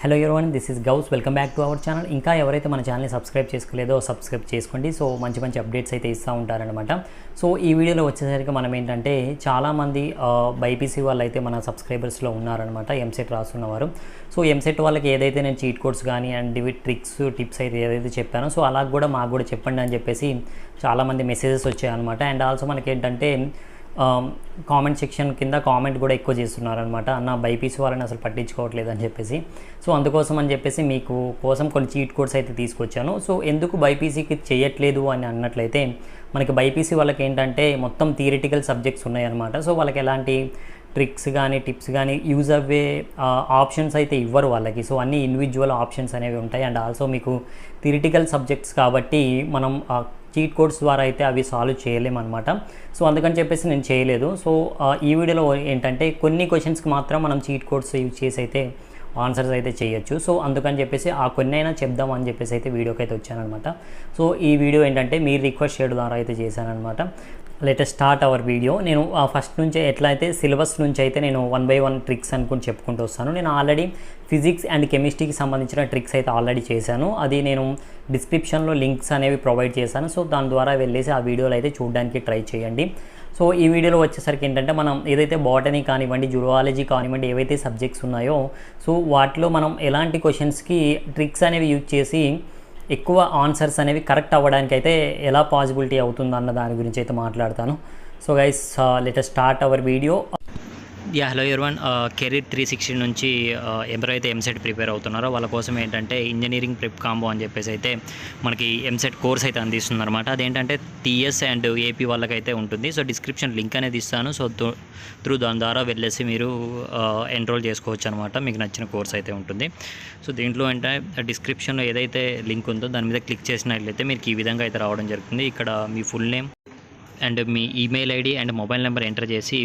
Hello everyone, this is Ghouse. Welcome back to our channel. ఇంకా ఎవరైతే మన ఛానల్ని సబ్స్క్రైబ్ చేసుకోలేదో సబ్స్క్రైబ్ చేసుకోండి. సో మంచి మంచి అప్డేట్స్ అయితే ఇస్తూ ఉంటారనమాట. సో ఈ వీడియోలో వచ్చేసరికి మనం ఏంటంటే చాలామంది బైపీసీ వాళ్ళు అయితే మన సబ్స్క్రైబర్స్లో ఉన్నారనమాట, ఎంసెట్ రాస్తున్నవారు. సో ఎంసెట్ వాళ్ళకి ఏదైతే నేను చీట్ కోడ్స్ కానీ అండ్ ఇవి ట్రిక్స్ టిప్స్ అయితే ఏదైతే చెప్పానో సో అలా కూడా మాకు కూడా చెప్పండి అని చెప్పేసి చాలామంది మెసేజెస్ వచ్చాయన్నమాట. అండ్ ఆల్సో మనకి ఏంటంటే కామెంట్ సెక్షన్ కింద కామెంట్ కూడా ఎక్కువ చేస్తున్నారనమాట, అన్న బైపీసీ వాళ్ళని అసలు పట్టించుకోవట్లేదు అని చెప్పేసి. సో అందుకోసం అని చెప్పేసి మీకు కోసం కొన్ని చీట్ కోడ్స్ అయితే తీసుకొచ్చాను. సో ఎందుకు బైపీసీకి చేయట్లేదు అని అన్నట్లయితే, మనకి బైపీసీ వాళ్ళకి ఏంటంటే మొత్తం థియరిటికల్ సబ్జెక్ట్స్ ఉన్నాయన్నమాట. సో వాళ్ళకి ఎలాంటి ట్రిక్స్ కానీ టిప్స్ కానీ యూజ్ అవ్వే ఆప్షన్స్ అయితే ఇవ్వరు వాళ్ళకి. సో అన్ని ఇండివిజువల్ ఆప్షన్స్ అనేవి ఉంటాయి. అండ్ ఆల్సో మీకు థియరిటికల్ సబ్జెక్ట్స్ కాబట్టి మనం చీట్ కోడ్స్ ద్వారా అయితే అవి సాల్వ్ చేయలేమన్నమాట. సో అందుకని చెప్పేసి నేను చేయలేదు. సో ఈ వీడియోలో ఏంటంటే కొన్ని క్వశ్చన్స్కి మాత్రం మనం చీట్ కోడ్స్ యూజ్ చేసి అయితే ఆన్సర్స్ అయితే చేయొచ్చు. సో అందుకని చెప్పేసి ఆ కొన్ని అయినా చెప్దాం అని చెప్పేసి అయితే వీడియోకి అయితే వచ్చానమాట. సో ఈ వీడియో ఏంటంటే మీరు రిక్వెస్ట్ చేయడం ద్వారా అయితే చేశానమాట. Latest start our video. నేను ఫస్ట్ నుంచి ఎట్లా అయితే సిలబస్ నుంచి అయితే నేను 1 by 1 ట్రిక్స్ అనుకుని చెప్పుకుంటూ వస్తాను. నేను ఆల్రెడీ ఫిజిక్స్ అండ్ కెమిస్ట్రీకి సంబంధించిన ట్రిక్స్ అయితే ఆల్రెడీ చేశాను. అది నేను డిస్క్రిప్షన్లో లింక్స్ అనేవి ప్రొవైడ్ చేశాను. సో దాని ద్వారా వెళ్ళేసి ఆ వీడియోలు అయితే చూడడానికి ట్రై చేయండి. సో ఈ వీడియోలో వచ్చేసరికి ఏంటంటే మనం ఏదైతే బాటనీ కానివ్వండి, జువాలజీ కానివ్వండి, ఏవైతే సబ్జెక్ట్స్ ఉన్నాయో సో వాటిలో మనం ఎలాంటి క్వశ్చన్స్కి ట్రిక్స్ అనేవి యూజ్ చేసి ఎక్కువ ఆన్సర్స్ అనేవి కరెక్ట్ అవ్వడానికి అయితే ఎలా పాసిబిలిటీ అవుతుందో అన్న దాని గురించి అయితే మాట్లాడతాను. So guys let start our video. Hello everyone, career 360 నుంచి ఎవరైతే ఎంసెట్ ప్రిపేర్ అవుతున్నారో వాళ్ళ కోసం ఏంటంటే ఇంజనీరింగ్ ప్రిప్ కాంబో అని చెప్పేసి అయితే మనకి ఎంసెట్ కోర్స్ అయితే అందిస్తుందన్నమాట. అదేంటంటే టీఎస్ అండ్ ఏపీ వాళ్ళకైతే ఉంటుంది. సో డిస్క్రిప్షన్ లింక్ అనేది ఇస్తాను. సో దాని ద్వారా వెళ్ళేసి మీరు ఎన్రోల్ చేసుకోవచ్చు అనమాట. మీకు నచ్చిన కోర్స్ అయితే ఉంటుంది. సో దీంట్లో ఏంటంటే డిస్క్రిప్షన్లో ఏదైతే లింక్ ఉందో దాని మీద క్లిక్ చేసినట్లయితే మీకు ఈ విధంగా అయితే రావడం జరుగుతుంది. ఇక్కడ మీ ఫుల్ నేమ్ అండ్ మీ email ID and mobile number enter చేసి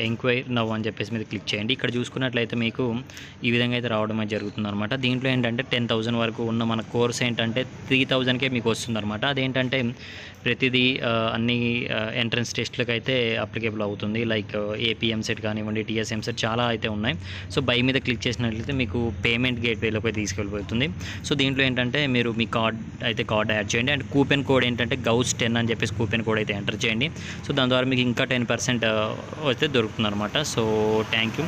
ఎంక్వైరీ నవ్ అని చెప్పేసి మీద క్లిక్ చేయండి. ఇక్కడ చూసుకున్నట్లయితే మీకు ఈ విధంగా అయితే రావడం అయితే జరుగుతుంది అనమాట. దీంట్లో ఏంటంటే 10,000 వరకు ఉన్న మన కోర్స్ ఏంటంటే 3,000కే మీకు వస్తుంది అనమాట. అదేంటంటే ప్రతిదీ అన్ని ఎంట్రన్స్ టెస్ట్లకు అయితే అప్లికేబుల్ అవుతుంది. లైక్ ఏపీ ఎంసెట్ కానివ్వండి, టీఎస్ ఎంసెట్ చాలా అయితే ఉన్నాయి. సో బై మీద క్లిక్ చేసినట్లయితే మీకు పేమెంట్ గేట్వేలోకి తీసుకెళ్ళిపోతుంది. సో దీంట్లో ఏంటంటే మీరు మీ కార్డ్ యాడ్ చేయండి. అండ్ కూపెన్ కోడ్ ఏంటంటే గౌస్ 10 అని చెప్పేసి కూపెన్ కోడ్ అయితే ఎంటర్ చేయండి. సో దాని ద్వారా మీకు ఇంకా 10% అయితే దొరుకుతుంది అనమాట. So thank you.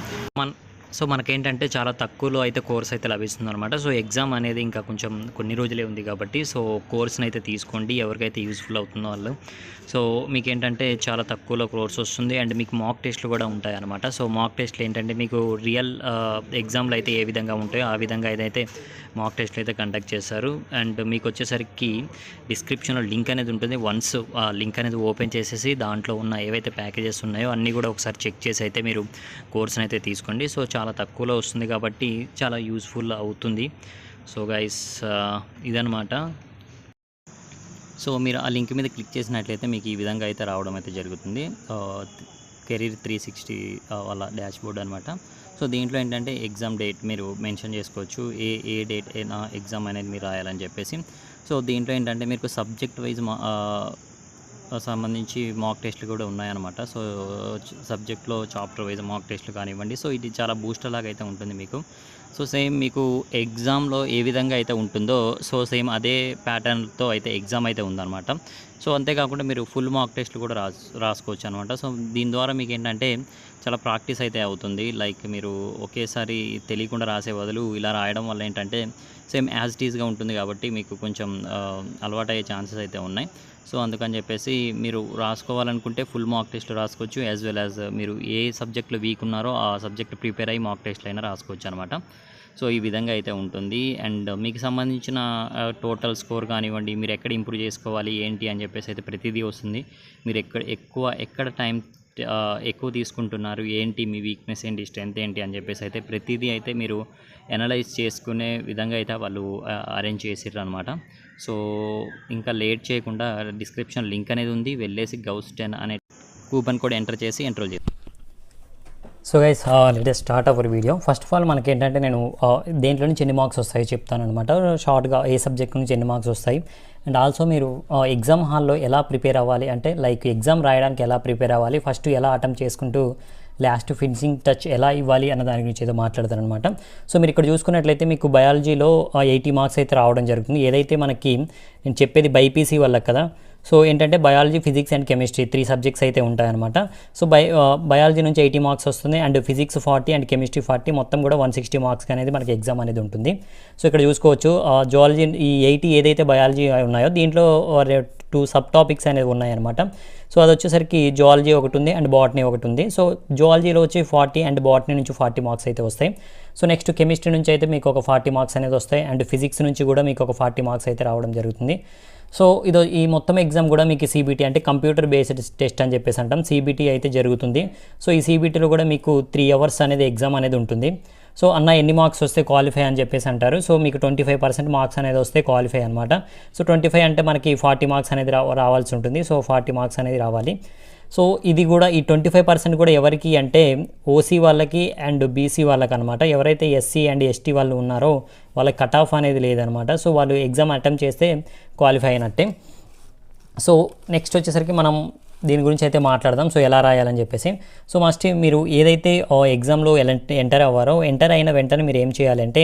సో మనకేంటంటే చాలా తక్కువలో అయితే కోర్స్ అయితే లభిస్తుంది అనమాట. సో ఎగ్జామ్ అనేది ఇంకా కొంచెం కొన్ని రోజులే ఉంది కాబట్టి సో కోర్స్ని అయితే తీసుకోండి ఎవరికైతే యూస్ఫుల్ అవుతుందో వాళ్ళు. సో మీకు ఏంటంటే చాలా తక్కువలో కోర్స్ వస్తుంది. అండ్ మీకు మాక్ టెస్ట్లు కూడా ఉంటాయి అనమాట. సో మాక్ టెస్ట్లు ఏంటంటే మీకు రియల్ ఎగ్జామ్లు అయితే ఏ విధంగా ఉంటాయో ఆ విధంగా ఏదైతే మాక్ టెస్ట్లు అయితే కండక్ట్ చేస్తారు. అండ్ మీకు వచ్చేసరికి డిస్క్రిప్షన్లో లింక్ అనేది ఉంటుంది. వన్స్ ఆ లింక్ అనేది ఓపెన్ చేసేసి దాంట్లో ఉన్న ఏవైతే ప్యాకేజెస్ ఉన్నాయో అన్నీ కూడా ఒకసారి చెక్ చేసి అయితే మీరు కోర్స్ని అయితే తీసుకోండి. సో చాలా తక్కువలో వస్తుంది కాబట్టి చాలా యూస్ఫుల్ అవుతుంది. సో గైస్ ఇదనమాట. సో మీరు ఆ లింక్ మీద క్లిక్ చేసినట్లయితే మీకు ఈ విధంగా అయితే రావడం అయితే జరుగుతుంది. కెరీర్ 360 వాళ్ళ డాష్ బోర్డ్ అనమాట. సో దీంట్లో ఏంటంటే ఎగ్జామ్ డేట్ మీరు మెన్షన్ చేసుకోవచ్చు, ఏ డేట్ అయినా ఎగ్జామ్ అనేది మీరు రాయాలని చెప్పేసి. సో దీంట్లో ఏంటంటే మీకు సబ్జెక్ట్ వైజ్ సంబంధించి మాక్ టెస్ట్లు కూడా ఉన్నాయన్నమాట. సో సబ్జెక్ట్లో చాప్టర్ వైజ్ మాక్ టెస్ట్లు కానివ్వండి. సో ఇది చాలా బూస్టర్ లాగా అయితే ఉంటుంది మీకు. సో సేమ్ మీకు ఎగ్జామ్లో ఏ విధంగా అయితే ఉంటుందో సో సేమ్ అదే ప్యాటర్న్తో అయితే ఎగ్జామ్ అయితే ఉందన్నమాట. సో అంతేకాకుండా మీరు ఫుల్ మాక్ టెస్ట్లు కూడా రాసుకోవచ్చు అనమాట. సో దీని ద్వారా మీకు ఏంటంటే చాలా ప్రాక్టీస్ అయితే అవుతుంది. లైక్ మీరు ఒకేసారి తెలియకుండా రాసే బదులు ఇలా రాయడం వల్ల ఏంటంటే సేమ్ యాజ్ ఇట్ ఈజ్గా ఉంటుంది కాబట్టి మీకు కొంచెం అలవాటు అయ్యే ఛాన్సెస్ అయితే ఉన్నాయి. సో అందుకని చెప్పేసి మీరు రాసుకోవాలనుకుంటే ఫుల్ మాక్ టెస్ట్ రాసుకోవచ్చు, యాజ్ వెల్ యాజ్ మీరు ఏ సబ్జెక్ట్లో వీక్ ఉన్నారో ఆ సబ్జెక్ట్ ప్రిపేర్ అయ్యి మాక్ టెస్ట్లు అయినా రాసుకోవచ్చు అనమాట. సో ఈ విధంగా అయితే ఉంటుంది. అండ్ మీకు సంబంధించిన టోటల్ స్కోర్ కానివ్వండి, మీరు ఎక్కడ ఇంప్రూవ్ చేసుకోవాలి ఏంటి అని చెప్పేసి అయితే ప్రతిదీ వస్తుంది. మీరు ఎక్కడ టైం ఎక్కువ తీసుకుంటున్నారు ఏంటి, మీ వీక్నెస్ ఏంటి, స్ట్రెంత్ ఏంటి అని చెప్పేసి అయితే ప్రతిదీ అయితే మీరు అనలైజ్ చేసుకునే విధంగా అయితే వాళ్ళు అరేంజ్ చేసిర్రు అనమాట. సో ఇంకా లేట్ చేయకుండా డిస్క్రిప్షన్ లింక్ అనేది ఉంది, వెళ్ళేసి గౌస్ 10 అనే కూపన్ కోడ్ ఎంటర్ చేసి ఎన్రోల్ చేయండి. So guys let start our video. First of all మనకి ఏంటంటే నేను దేంట్లో నుంచి ఎన్ని మార్క్స్ వస్తాయో చెప్తాను అనమాట. షార్ట్గా ఏ సబ్జెక్ట్ నుంచి ఎన్ని మార్క్స్ వస్తాయి అండ్ ఆల్సో మీరు ఎగ్జామ్ హాల్లో ఎలా ప్రిపేర్ అవ్వాలి అంటే లైక్ ఎగ్జామ్ రాయడానికి ఎలా ప్రిపేర్ అవ్వాలి, ఫస్ట్ ఎలా అటెంప్ట్ చేసుకుంటూ లాస్ట్ ఫినిషింగ్ టచ్ ఎలా ఇవ్వాలి అన్న దాని గురించి అయితే మాట్లాడతారనమాట. సో మీరు ఇక్కడ చూసుకున్నట్లయితే మీకు బయాలజీలో 80 మార్క్స్ అయితే రావడం జరుగుతుంది. ఏదైతే మనకి నేను చెప్పేది బైపీసీ వాళ్ళకి కదా, సో ఏంటంటే biology, physics and chemistry 3 subjects అయితే ఉంటాయన్నమాట. సో బయాలజీ నుంచి 80 మార్క్స్ వస్తుంది అండ్ ఫిజిక్స్ 40 అండ్ కెమిస్ట్రీ 40, మొత్తం కూడా 160 మార్క్స్ అనేది మనకి ఎగ్జామ్ అనేది ఉంటుంది. సో ఇక్కడ చూసుకోవచ్చు జువాలజీ ఈ 80 ఏదైతే బయాలజీ ఉన్నాయో దీంట్లో 2 సబ్ టాపిక్స్ అనేవి ఉన్నాయన్నమాట. సో అది వచ్చేసరికి జువాలజీ ఒకటి ఉంది అండ్ బాటనీ ఒకటి ఉంది. సో జువాలజీలో వచ్చి 40 అండ్ బాటనీ నుంచి 40 మార్క్స్ అయితే వస్తాయి. సో నెక్స్ట్ కెమిస్ట్రీ నుంచి అయితే మీకు ఒక 40 మార్క్స్ అనేది వస్తాయి అండ్ ఫిజిక్స్ నుంచి కూడా మీకు ఒక 40 మార్క్స్ అయితే రావడం జరుగుతుంది. సో ఈ మొత్తం ఎగ్జామ్ కూడా మీకు CBT అంటే కంప్యూటర్ బేస్డ్ టెస్ట్ అని చెప్పేసి అంటాం. CBT అయితే జరుగుతుంది. సో ఈ CBTలో కూడా మీకు 3 అవర్స్ అనేది ఎగ్జామ్ అనేది ఉంటుంది. సో అన్న ఎన్ని మార్క్స్ వస్తే క్వాలిఫై అని చెప్పేసి అంటారు. సో మీకు 25% మార్క్స్ అనేది వస్తే క్వాలిఫై అనమాట. సో 25 అంటే మనకి 40 మార్క్స్ అనేది రావాల్సి ఉంటుంది. సో 40 మార్క్స్ అనేది రావాలి. సో ఇది కూడా ఈ 25% కూడా ఎవరికి అంటే ఓసీ వాళ్ళకి అండ్ బీసీ వాళ్ళకి అనమాట. ఎవరైతే ఎస్సీ అండ్ ఎస్టీ వాళ్ళు ఉన్నారో వాళ్ళకి కట్ ఆఫ్ అనేది లేదనమాట. సో వాళ్ళు ఎగ్జామ్ అటెంప్ట్ చేస్తే క్వాలిఫై అయినట్టే. సో నెక్స్ట్ వచ్చేసరికి మనం దీని గురించి అయితే మాట్లాడదాం. సో ఎలా రాయాలని చెప్పేసి. సో మస్ట్ మీరు ఏదైతే ఎగ్జామ్లో ఎంటర్ అవ్వారో ఎంటర్ అయిన వెంటనే మీరు ఏం చేయాలంటే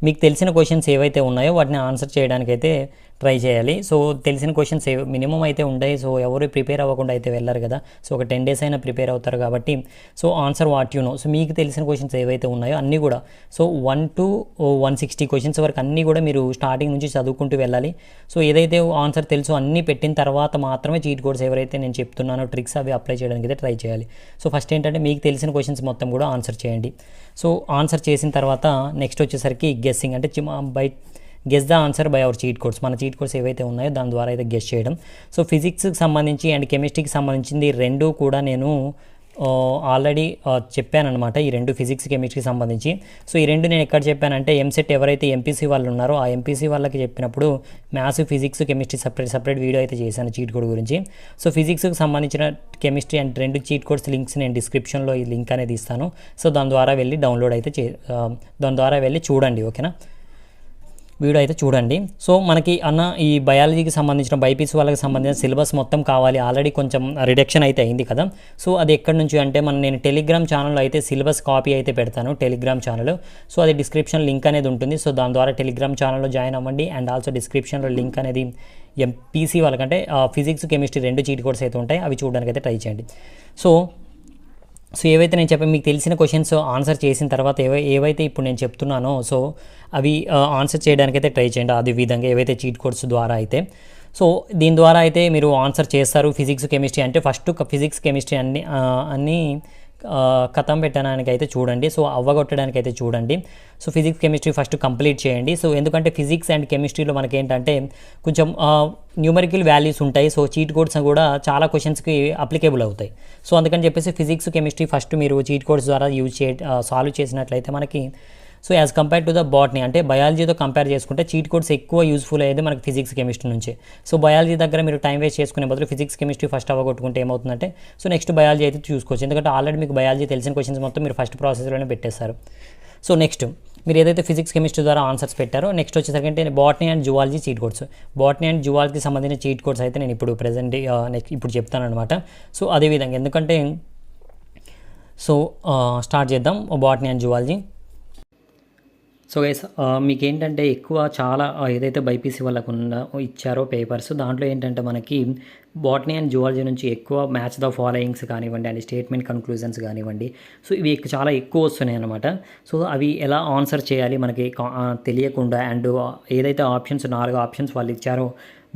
మీకు తెలిసిన క్వశ్చన్స్ ఏవైతే ఉన్నాయో వాటిని ఆన్సర్ చేయడానికైతే ట్రై చేయాలి. సో తెలిసిన క్వశ్చన్స్ మినిమం అయితే ఉంటాయి. సో ఎవరు ప్రిపేర్ అవ్వకుండా అయితే వెళ్ళరు కదా. సో ఒక 10 days అయినా ప్రిపేర్ అవుతారు కాబట్టి so answer what you know. So మీకు తెలిసిన క్వశ్చన్స్ ఏవైతే ఉన్నాయో అన్నీ కూడా సో 1 to 160 క్వశ్చన్స్ వరకు అన్నీ కూడా మీరు స్టార్టింగ్ నుంచి చదువుకుంటూ వెళ్ళాలి. సో ఏదైతే ఆన్సర్ తెలుసో అన్నీ పెట్టిన తర్వాత మాత్రమే చీట్ కోడ్స్ ఎవరైతే నేను చెప్తున్నానో ట్రిక్స్ అవి అప్లై చేయడానికి అయితే ట్రై చేయాలి. సో ఫస్ట్ ఏంటంటే మీకు తెలిసిన క్వశ్చన్స్ మొత్తం కూడా ఆన్సర్ చేయండి. సో ఆన్సర్ చేసిన తర్వాత నెక్స్ట్ వచ్చేసరికి గెస్సింగ్ అంటే guess the answer by our cheat codes. మన చీట్ కోడ్స్ ఏవైతే ఉన్నాయో దాని ద్వారా అయితే గెస్ చేయడం. సో ఫిజిక్స్కి సంబంధించి అండ్ కెమిస్ట్రీకి సంబంధించింది రెండు కూడా నేను ఆల్రెడీ చెప్పానమాట. ఈ రెండు ఫిజిక్స్ కెమిస్ట్రీకి సంబంధించి. సో ఈ రెండు నేను ఎక్కడ చెప్పానంటే ఎంసెట్ ఎవరైతే ఎంపీసీ వాళ్ళు ఉన్నారో ఆ ఎంపీసీ వాళ్ళకి చెప్పినప్పుడు maths, physics, chemistry separate video అయితే చేశాను చీట్ కోడ్ గురించి. సో ఫిజిక్స్కి సంబంధించిన కెమిస్ట్రీ అండ్ రెండు చీట్ కోడ్స్ లింక్స్ నేను డిస్క్రిప్షన్లో ఈ లింక్ అనేది ఇస్తాను. సో దాని ద్వారా వెళ్ళి డౌన్లోడ్ అయితే దాని ద్వారా వెళ్ళి చూడండి. ఓకేనా, వీడియో అయితే చూడండి. సో మనకి ఈ బయాలజీకి సంబంధించిన బైపీసీ వాళ్ళకి సంబంధించిన సిలబస్ మొత్తం కావాలి. ఆల్రెడీ కొంచెం రిడక్షన్ అయితే అయింది కదా. సో అది ఎక్కడి నుంచి అంటే నేను టెలిగ్రామ్ ఛానల్లో అయితే సిలబస్ కాపీ అయితే పెడతాను, టెలిగ్రామ్ ఛానల్. సో అది డిస్క్రిప్షన్ లింక్ అనేది ఉంటుంది. సో దాని ద్వారా టెలిగ్రామ్ ఛానల్లో జాయిన్ అవ్వండి. అండ్ ఆల్సో డిస్క్రిప్షన్లో లింక్ అనేది ఎంపీసీ వాళ్ళకంటే ఫిజిక్స్, కెమిస్ట్రీ రెండు చీట్ కోడ్స్ అయితే ఉంటాయి, అవి చూడడానికి అయితే ట్రై చేయండి. సో ఏవైతే నేను చెప్పాను మీకు తెలిసిన క్వశ్చన్స్ ఆన్సర్ చేసిన తర్వాత ఏవైతే ఇప్పుడు నేను చెప్తున్నానో సో అవి ఆన్సర్ చేయడానికైతే ట్రై చేయండి. అదే విధంగా ఏవైతే చీట్ కోడ్స్ ద్వారా అయితే సో దీని ద్వారా అయితే మీరు ఆన్సర్ చేస్తారు. ఫిజిక్స్, కెమిస్ట్రీ అంటే ఫస్ట్ ఫిజిక్స్, కెమిస్ట్రీ అన్నీ కథం పెట్టడానికి అయితే చూడండి. సో అవ్వగొట్టడానికి అయితే చూడండి. So physics, chemistry first complete చేయండి. సో ఎందుకంటే ఫిజిక్స్ అండ్ కెమిస్ట్రీలో మనకి ఏంటంటే కొంచెం న్యూమరికల్ వాల్యూస్ ఉంటాయి. సో చీట్ కోడ్స్ కూడా చాలా క్వశ్చన్స్కి అప్లికేబుల్ అవుతాయి. సో అందుకని చెప్పేసి ఫిజిక్స్, కెమిస్ట్రీ ఫస్ట్ మీరు చీట్ కోడ్స్ ద్వారా సాల్వ్ చేసినట్లయితే మనకి so as compare to the botany అంటే బయాలజీతో కంపేర్ చేసుకుంటే చీట్ కోడ్స్ ఎక్కువ యూస్ఫుల్ అయ్యేది మనకి ఫిజిక్స్, కెమిస్ట్రీ నుంచి. సో బయాలజీ దగ్గర మీరు టైం వేస్ట్ చేసుకునే బదులు ఫిజిక్స్, కెమిస్ట్రీ ఫస్ట్ అవ్వగొట్టుకుంటే ఏమవుతుందంటే సో నెక్స్ట్ బయాలజీ అయితే చూసుకోవచ్చు. ఎందుకంటే ఆల్రెడీ మీకు బయాలజీ తెలిసిన క్వశ్చన్స్ మొత్తం మీరు ఫస్ట్ ప్రాసెస్లోనే పెట్టేస్తారు. సో నెక్స్ట్ మీరు ఏదైతే ఫిజిక్స్, కెమిస్ట్రీ ద్వారా ఆన్సర్స్ పెట్టారో నెక్స్ట్ వచ్చేసరికి అంటే botany and zoology cheat codes. Botany and జువాలజీకి సంబంధించిన చీట్ కోడ్స్ అయితే నేను ఇప్పుడు ప్రెజెంట్ ఇప్పుడు చెప్తాను అనమాట. సో అదేవిధంగా ఎందుకంటే సో స్టార్ట్ చేద్దాం botany and zoology. So guys మీకు ఏంటంటే ఎక్కువ చాలా ఏదైతే బైపీసీ వాళ్ళకు ఇచ్చారో పేపర్స్ దాంట్లో ఏంటంటే మనకి బాటనీ అండ్ జువాలజీ నుంచి ఎక్కువ మ్యాచ్ ద ఫాలోయింగ్స్ కానివ్వండి అండ్ స్టేట్మెంట్ కన్క్లూజన్స్ కానివ్వండి సో ఇవి చాలా ఎక్కువ వస్తున్నాయి అనమాట. సో అవి ఎలా ఆన్సర్ చేయాలి మనకి తెలియకుండా అండ్ ఏదైతే ఆప్షన్స్ 4 ఆప్షన్స్ వాళ్ళు ఇచ్చారో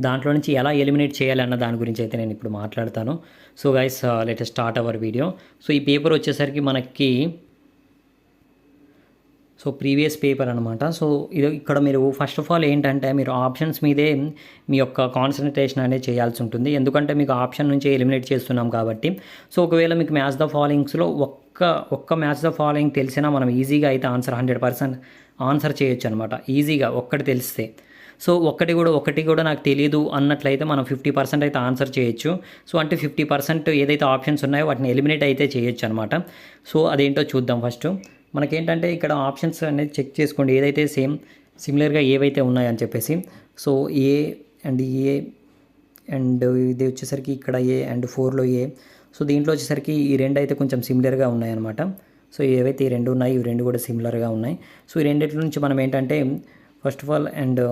దాంట్లో నుంచి ఎలా ఎలిమినేట్ చేయాలి అన్న దాని గురించి అయితే నేను ఇప్పుడు మాట్లాడతాను. So guys let us start our video. So ఈ పేపర్ వచ్చేసరికి మనకి సో ప్రీవియస్ పేపర్ అనమాట. సో ఇక్కడ మీరు ఫస్ట్ ఆఫ్ ఆల్ ఏంటంటే మీరు ఆప్షన్స్ మీదే మీ యొక్క కాన్సన్ట్రేషన్ అనేది చేయాల్సి ఉంటుంది. ఎందుకంటే మీకు ఆప్షన్ నుంచి ఎలిమినేట్ చేస్తున్నాం కాబట్టి. సో ఒకవేళ మీకు మ్యాచ్ ద ఫాలోయింగ్స్లో ఒక్క మ్యాచ్ ద ఫాలోయింగ్ తెలిసినా మనం ఈజీగా అయితే 100% ఆన్సర్ చేయొచ్చు అనమాట. ఈజీగా ఒక్కటి తెలిస్తే. సో ఒకటి కూడా నాకు తెలియదు అన్నట్లయితే మనం 50% అయితే ఆన్సర్ చేయొచ్చు. సో అంటే 50% ఏదైతే ఆప్షన్స్ ఉన్నాయో వాటిని ఎలిమినేట్ అయితే చేయొచ్చు అనమాట. సో అదేంటో చూద్దాం. ఫస్ట్ మనకేంటంటే ఇక్కడ ఆప్షన్స్ అనేది చెక్ చేసుకోండి ఏదైతే సిమిలర్గా ఏవైతే ఉన్నాయని చెప్పేసి. సో ఏ అండ్ ఇది వచ్చేసరికి ఇక్కడ ఏ అండ్ 4లో ఏ, సో దీంట్లో వచ్చేసరికి ఈ రెండు అయితే కొంచెం సిమిలర్గా ఉన్నాయన్నమాట. సో ఏవైతే ఈ రెండు ఉన్నాయి, ఇవి రెండు కూడా సిమిలర్గా ఉన్నాయి. సో ఈ రెండిట్ల నుంచి మనం ఏంటంటే ఫస్ట్ ఆఫ్ ఆల్ అండ్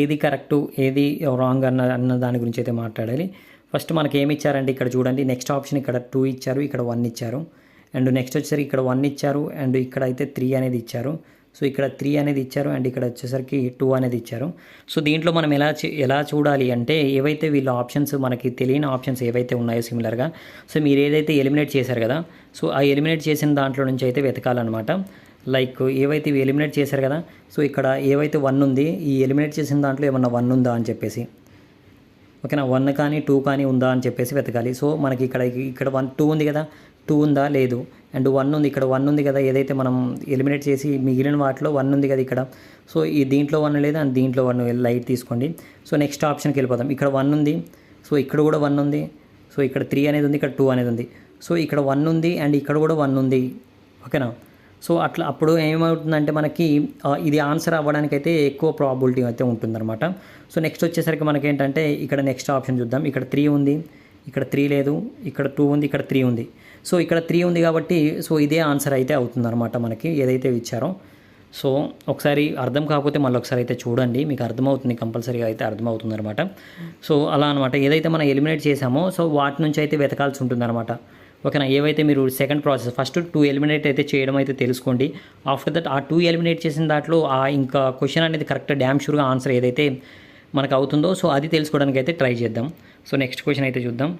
ఏది కరెక్టు ఏది రాంగ్ అన్న దాని గురించి అయితే మాట్లాడాలి. ఫస్ట్ మనకి ఏమి ఇచ్చారంటే ఇక్కడ చూడండి, నెక్స్ట్ ఆప్షన్ ఇక్కడ 2 ఇచ్చారు, ఇక్కడ 1 ఇచ్చారు. అండ్ నెక్స్ట్ వచ్చేసరికి ఇక్కడ 1 ఇచ్చారు అండ్ ఇక్కడ అయితే 3 అనేది ఇచ్చారు. సో ఇక్కడ 3 అనేది ఇచ్చారు అండ్ ఇక్కడ వచ్చేసరికి 2 అనేది ఇచ్చారు. సో దీంట్లో మనం ఎలా చూడాలి అంటే ఏవైతే వీళ్ళ ఆప్షన్స్ మనకి తెలియని ఆప్షన్స్ ఏవైతే ఉన్నాయో సిమిలర్గా, సో మీరు ఏదైతే ఎలిమినేట్ చేశారు కదా, సో ఆ ఎలిమినేట్ చేసిన దాంట్లో నుంచి అయితే వెతకాలన్నమాట. లైక్ ఏవైతే ఇవి ఎలిమినేట్ చేశారు కదా, సో ఇక్కడ ఏవైతే 1 ఉంది, ఈ ఎలిమినేట్ చేసిన దాంట్లో ఏమన్నా 1 ఉందా అని చెప్పేసి, ఓకేనా, 1 కానీ 2 కానీ ఉందా అని చెప్పేసి వెతకాలి. సో మనకి ఇక్కడ 2 ఉంది కదా, 2 ఉందా లేదు, అండ్ 1 ఉంది, ఇక్కడ 1 ఉంది కదా, ఏదైతే మనం ఎలిమినేట్ చేసి మిగిలిన వాటిలో 1 ఉంది కదా ఇక్కడ. సో ఈ దీంట్లో 1 లేదు అండ్ దీంట్లో 1 లైట్ తీసుకోండి. సో నెక్స్ట్ ఆప్షన్కి వెళ్ళిపోదాం. ఇక్కడ 1 ఉంది, సో ఇక్కడ కూడా 1 ఉంది, సో ఇక్కడ 3 అనేది ఉంది, ఇక్కడ 2 అనేది ఉంది. సో ఇక్కడ 1 ఉంది అండ్ ఇక్కడ కూడా 1 ఉంది, ఓకేనా. సో అట్లా అప్పుడు ఏమవుతుందంటే మనకి ఇది ఆన్సర్ అవ్వడానికైతే ఎక్కువ ప్రాబిలిటీ అయితే ఉంటుందన్నమాట. సో నెక్స్ట్ వచ్చేసరికి మనకేంటంటే ఇక్కడ నెక్స్ట్ ఆప్షన్ చూద్దాం. ఇక్కడ 3 ఉంది, ఇక్కడ 3 లేదు, ఇక్కడ 2 ఉంది, ఇక్కడ 3 ఉంది. సో ఇక్కడ 3 ఉంది కాబట్టి సో ఇదే ఆన్సర్ అయితే అవుతుందన్నమాట మనకి ఏదైతే ఇచ్చారో. సో ఒకసారి అర్థం కాకపోతే మళ్ళీ ఒకసారి అయితే చూడండి, మీకు అర్థమవుతుంది, కంపల్సరీగా అయితే అర్థమవుతుంది అనమాట. సో అలా అనమాట, ఏదైతే మనం ఎలిమినేట్ చేసామో సో వాటి నుంచి అయితే వెతకాల్సి ఉంటుందన్నమాట, ఓకేనా. ఏవైతే మీరు సెకండ్ ప్రాసెస్ ఫస్ట్ 2 ఎలిమినేట్ అయితే చేయడం అయితే తెలుసుకోండి. ఆఫ్టర్ దట్ ఆ 2 ఎలిమినేట్ చేసిన దాంట్లో ఇంకా క్వశ్చన్ అనేది కరెక్ట్ డ్యామ్ షూర్గా ఆన్సర్ ఏదైతే మనకు అవుతుందో సో అది తెలుసుకోవడానికి అయితే ట్రై చేద్దాం. సో నెక్స్ట్ క్వశ్చన్ అయితే చూద్దాం.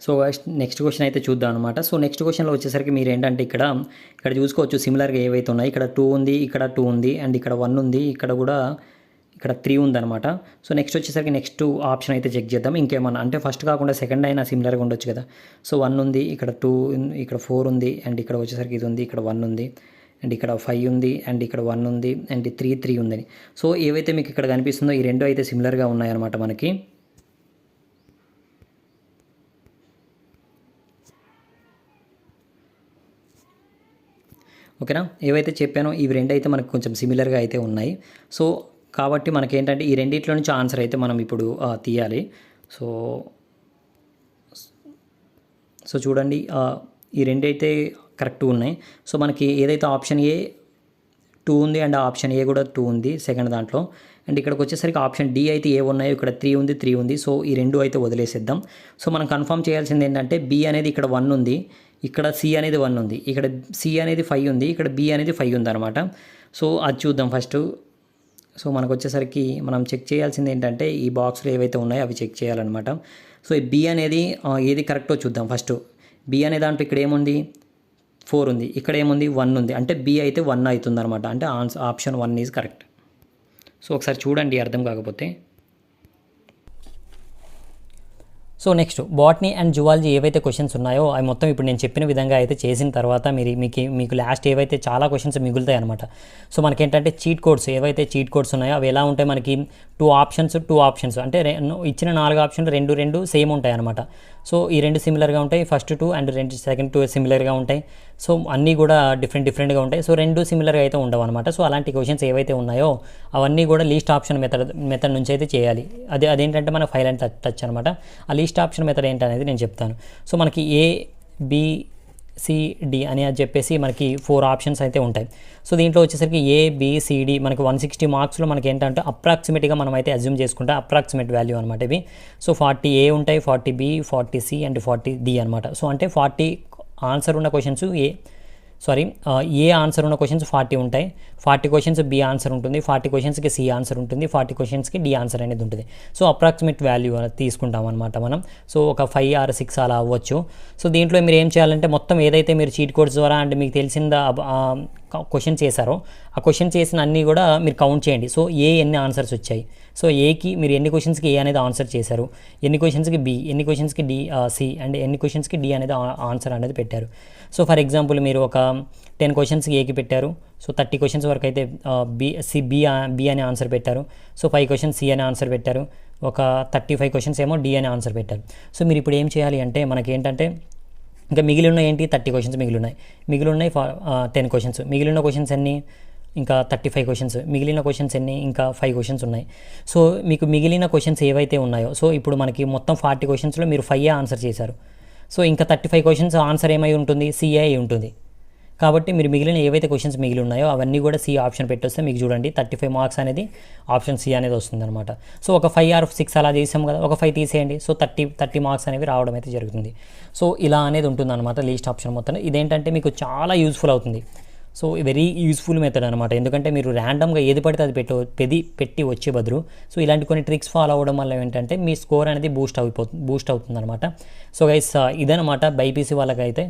సో నెక్స్ట్ క్వశ్చన్ అయితే చూద్దాం అనమాట. సో నెక్స్ట్ క్వశ్చన్లో వచ్చేసరికి మీరు ఏంటంటే ఇక్కడ చూసుకోవచ్చు సిమిలర్గా ఏవైతే ఉన్నాయి. ఇక్కడ 2 ఉంది, ఇక్కడ 2 ఉంది అండ్ ఇక్కడ 1 ఉంది, ఇక్కడ 3 ఉందన్నమాట. సో నెక్స్ట్ వచ్చేసరికి నెక్స్ట్ ఆప్షన్ అయితే చెక్ చేద్దాం. ఇంకేమన్నా అంటే ఫస్ట్ కాకుండా సెకండ్ అయినా సిమిలర్గా ఉండొచ్చు కదా. సో 1 ఉంది, ఇక్కడ 2, ఇక్కడ 4 ఉంది అండ్ ఇక్కడ వచ్చేసరికి ఇది ఉంది, ఇక్కడ 1 ఉంది అండ్ ఇక్కడ 5 ఉంది అండ్ ఇక్కడ 1 ఉంది అండ్ 3 ఉందని. సో ఏవైతే మీకు ఇక్కడ కనిపిస్తుందో ఈ రెండు అయితే సిమిలర్గా ఉన్నాయన్నమాట మనకి. ఓకేనా, ఏవైతే చెప్పానో ఇవి రెండు అయితే మనకు కొంచెం సిమిలర్గా అయితే ఉన్నాయి. సో కాబట్టి మనకేంటంటే ఈ రెండిట్లో నుంచి ఆన్సర్ అయితే మనం ఇప్పుడు తీయాలి. సో చూడండి, ఈ రెండు అయితే కరెక్ట్ ఉన్నాయి. సో మనకి ఏదైతే ఆప్షన్ ఏ 2 ఉంది అండ్ ఆప్షన్ ఏ కూడా 2 ఉంది సెకండ్ దాంట్లో. అండ్ ఇక్కడికి వచ్చేసరికి ఆప్షన్ డి అయితే ఏ ఉన్నాయో ఇక్కడ 3 ఉంది. సో ఈ రెండు అయితే వదిలేసేద్దాం. సో మనం కన్ఫర్మ్ చేయాల్సింది ఏంటంటే బి అనేది ఇక్కడ 1 ఉంది, ఇక్కడ సి అనేది 1 ఉంది, ఇక్కడ సి అనేది 5 ఉంది, ఇక్కడ బి అనేది 5 ఉంది అనమాట. సో అది చూద్దాం ఫస్ట్. సో మనకు వచ్చేసరికి మనం చెక్ చేయాల్సింది ఏంటంటే ఈ బాక్స్లో ఏవైతే ఉన్నాయో అవి చెక్ చేయాలన్నమాట. సో ఈ బి అనేది ఏది కరెక్టో చూద్దాం ఫస్ట్. బి అనే దాంట్లో ఇక్కడ ఏముంది 4 ఉంది, ఇక్కడ ఏముంది 1 ఉంది, అంటే బి అయితే 1 అవుతుంది అనమాట, అంటే ఆప్షన్ 1 ఈజ్ కరెక్ట్. సో ఒకసారి చూడండి అర్థం కాకపోతే. So next botany and zoology ఏవైతే క్వశ్చన్స్ ఉన్నాయో అవి మొత్తం ఇప్పుడు నేను చెప్పిన విధంగా అయితే చేసిన తర్వాత మీకు లాస్ట్ ఏవైతే చాలా క్వశ్చన్స్ మిగులుతాయి అనమాట. సో మనకేంటంటే చీట్ కోడ్స్ ఏవైతే చీట్ కోడ్స్ ఉన్నాయో అవి ఎలా ఉంటాయి, మనకి 2 ఆప్షన్స్ అంటే ఇచ్చిన 4 ఆప్షన్లు 2 సేమ్ ఉంటాయి అనమాట. సో ఈ రెండు సిమిలర్గా ఉంటాయి, ఫస్ట్ 2 అండ్ సెకండ్ 2 సిమిలర్గా ఉంటాయి. సో అన్నీ కూడా డిఫరెంట్గా ఉంటాయి. సో 2 సిమిలర్గా అయితే ఉండవు అనమాట. సో అలాంటి క్వశ్చన్స్ ఏవైతే ఉన్నాయో అవన్నీ కూడా లీస్ట్ ఆప్షన్ మెథడ్ నుంచి అయితే చేయాలి. అదేంటంటే మన ఫైల్ అండ్ టచ్ అనమాట. ఆ లీస్ట్ ఆప్షన్ మెథడ్ ఏంటనేది నేను చెప్తాను. సో మనకి ఏ బి సి డి అని చెప్పేసి మనకి 4 ఆప్షన్స్ అయితే ఉంటాయి. సో దీంట్లో వచ్చేసరికి ఏ బి సి డి మనకి 160 మార్క్స్లో మనకి ఏంటంటే అప్రాక్సిమేట్గా మనం అయితే అజ్యూమ్ చేసుకుంటే అప్రాక్సిమేట్ వాల్యూ అనమాట ఇవి. సో 40 ఏ ఉంటాయి, 40 బి, 40 సి అండ్ 40 డి అనమాట. సో అంటే 40 ఆన్సర్ ఉన్న క్వశ్చన్స్ ఏ ఆన్సర్ ఉన్న క్వశ్చన్స్ 40 ఉంటాయి, 40 క్వశ్చన్స్ బి ఆన్సర్ ఉంటుంది, 40 క్వశ్చన్స్కి సి ఆన్సర్ ఉంటుంది, 40 క్వశ్చన్స్కి డి ఆన్సర్ అనేది ఉంటుంది. సో అప్రాక్సిమేట్ వాల్యూ తీసుకుంటాం అనమాట మనం. సో ఒక 5 or 6 అలా అవ్వచ్చు. సో దీంట్లో మీరు ఏం చేయాలంటే మొత్తం ఏదైతే మీరు చీట్ కోడ్స్ ద్వారా అండ్ మీకు తెలిసిన క్వశ్చన్ చేశారో ఆ క్వశ్చన్ చేసిన అన్నీ కూడా మీరు కౌంట్ చేయండి. సో ఎన్ని ఆన్సర్స్ వచ్చాయి, సో ఏకి మీరు ఎన్ని క్వశ్చన్స్కి ఏ అనేది ఆన్సర్ చేశారు, ఎన్ని క్వశ్చన్స్కి బి, ఎన్ని క్వశ్చన్స్కి డి సి అండ్ ఎన్ని క్వశ్చన్స్కి డి అనేది ఆన్సర్ అనేది పెట్టారు. సో ఫర్ ఎగ్జాంపుల్ మీరు ఒక 10 క్వశ్చన్స్కి ఏకి పెట్టారు, సో 30 క్వశ్చన్స్ వరకు అయితే బి అనే ఆన్సర్ పెట్టారు. సో 5 క్వశ్చన్స్ సి అనే ఆన్సర్ పెట్టారు, ఒక 35 క్వశ్చన్స్ ఏమో డి అనే ఆన్సర్ పెట్టారు. సో మీరు ఇప్పుడు ఏం చేయాలి అంటే మనకి ఏంటంటే ఇంకా మిగిలి ఉన్నాయి ఏంటి 30 క్వశ్చన్స్ మిగిలి ఉన్నాయి 10 క్వశ్చన్స్ మిగిలిన క్వశ్చన్స్ అన్నీ ఇంకా 35 క్వశ్చన్స్. మిగిలిన క్వశ్చన్స్ ఎన్ని? ఇంకా 5 క్వశ్చన్స్ ఉన్నాయి. సో మీకు మిగిలిన క్వశ్చన్స్ ఏవైతే ఉన్నాయో, సో ఇప్పుడు మనకి మొత్తం 40 క్వశ్చన్స్లో మీరు 5 ఆన్సర్ చేశారు. సో ఇంకా 35 క్వశ్చన్స్ ఆన్సర్ ఏమై ఉంటుంది? సిఏ అయి ఉంటుంది. కాబట్టి మీరు మిగిలిన ఏవైతే క్వశ్చన్స్ మిగిలి ఉన్నాయో అవన్నీ కూడా సి ఆప్షన్ పెట్టొస్తే మీకు చూడండి 35 మార్క్స్ అనేది ఆప్షన్ సి అనేది వస్తుంది అనమాట. సో ఒక 5 or 6 అలా చేసాం కదా, ఒక 5 తీసేయండి. సో 30 మార్క్స్ అనేవి రావడం అయితే జరుగుతుంది. సో ఇలా అనేది ఉంటుంది అనమాట లీస్ట్ ఆప్షన్ మొత్తం. ఇదేంటంటే మీకు చాలా యూస్ఫుల్ అవుతుంది. సో వెరీ యూస్ఫుల్ మెథడ్ అనమాట. ఎందుకంటే మీరు ర్యాండమ్గా ఏది పడితే అది పెట్టి వచ్చే బదులు సో ఇలాంటి కొన్ని ట్రిక్స్ ఫాలో అవ్వడం వల్ల ఏంటంటే మీ స్కోర్ అనేది బూస్ట్ అవుతుంది అనమాట. సో గైస్ ఇదనమాట బైపీసీ వాళ్ళకైతే.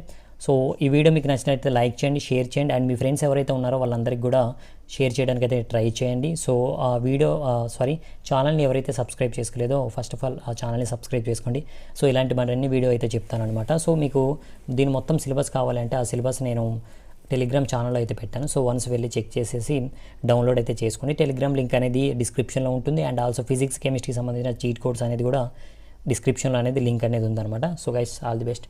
సో ఈ వీడియో మీకు నచ్చినట్లయితే లైక్ చేయండి, షేర్ చేయండి, అండ్ మీ ఫ్రెండ్స్ ఎవరైతే ఉన్నారో వాళ్ళందరికీ కూడా షేర్ చేయడానికి అయితే ట్రై చేయండి. సో ఆ ఛానల్ని ఎవరైతే సబ్స్క్రైబ్ చేసుకోలేదో ఫస్ట్ ఆఫ్ ఆల్ ఆ ఛానల్ని సబ్స్క్రైబ్ చేసుకోండి. సో ఇలాంటి మరిన్ని వీడియో అయితే చెప్తానమాట. సో మీకు దీని మొత్తం సిలబస్ కావాలంటే ఆ సిలబస్ నేను టెలిగ్రామ్ ఛానల్లో అయితే పెట్టాను. సో వన్స్ వెళ్ళి చెక్ చేసేసి డౌన్లోడ్ అయితే చేసుకోండి. టెలిగ్రామ్ లింక్ అనేది డిస్క్రిప్షన్లో ఉంటుంది. అండ్ ఆల్సో ఫిజిక్స్ కెమిస్ట్రీకి సంబంధించిన చీట్ కోడ్స్ అనేది కూడా డిస్క్రిప్షన్లో అనేది లింక్ అనేది ఉందన్నమాట. So guys all the best.